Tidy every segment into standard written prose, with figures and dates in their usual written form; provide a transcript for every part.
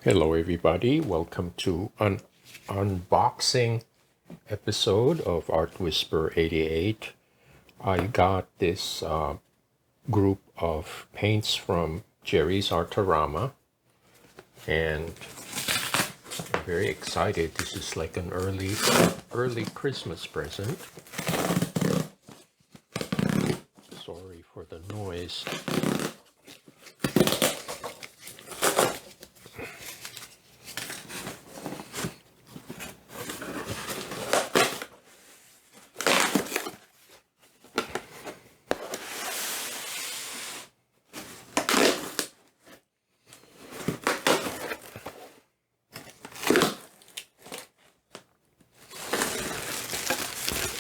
Hello everybody, welcome to an unboxing episode of Art Whisper 88. I got this group of paints from Jerry's Artarama and I'm very excited. This is like an early Christmas present. Sorry for the noise.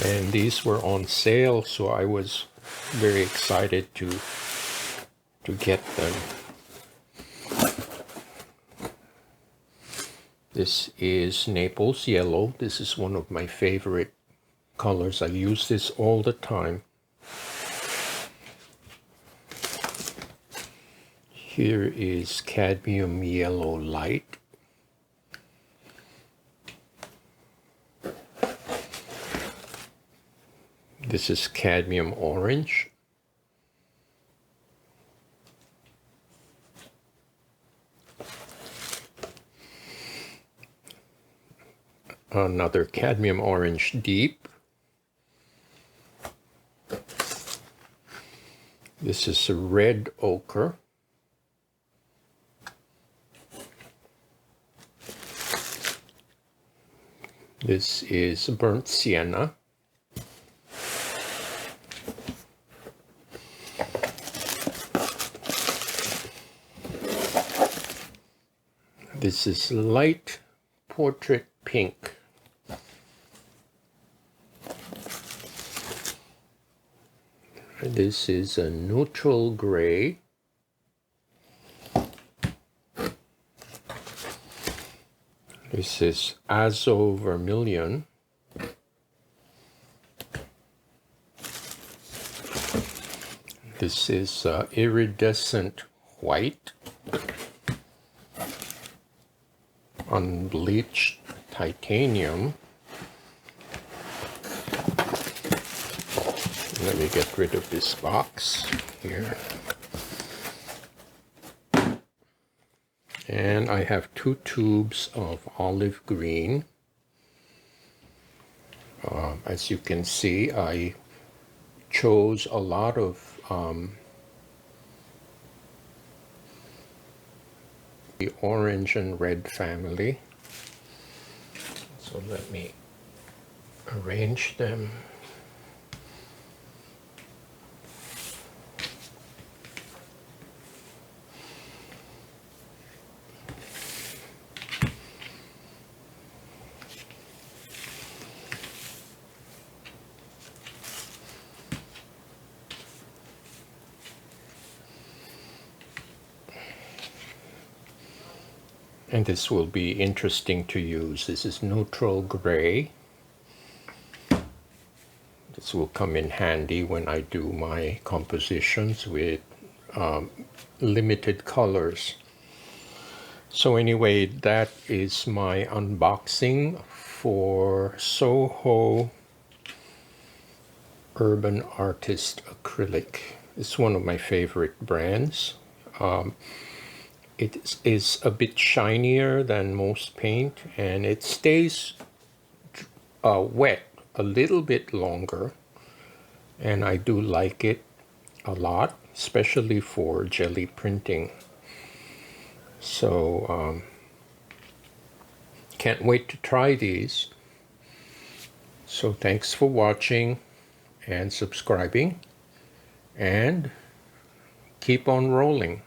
And these were on sale, so I was very excited to get them. This is Naples Yellow. This is one of my favorite colors. I use this all the time. Here is Cadmium Yellow Light. This is Cadmium Orange. Another Cadmium Orange Deep. This is a Red Ochre. This is Burnt Sienna. This is Light Portrait Pink. This is a Neutral Gray. This is Azo Vermilion. This is Iridescent White. Unbleached Titanium. Let me get rid of this box here. And I have 2 tubes of olive green. As you can see, I chose a lot of the orange and red family. So let me arrange them. And this will be interesting to use. This is Neutral Gray. This will come in handy when I do my compositions with limited colors. So anyway, that is my unboxing for Soho Urban Artist Acrylic. It's one of my favorite brands. It is a bit shinier than most paint, and it stays wet a little bit longer, and I do like it a lot, especially for jelly printing. So can't wait to try these. So thanks for watching and subscribing, and keep on rolling.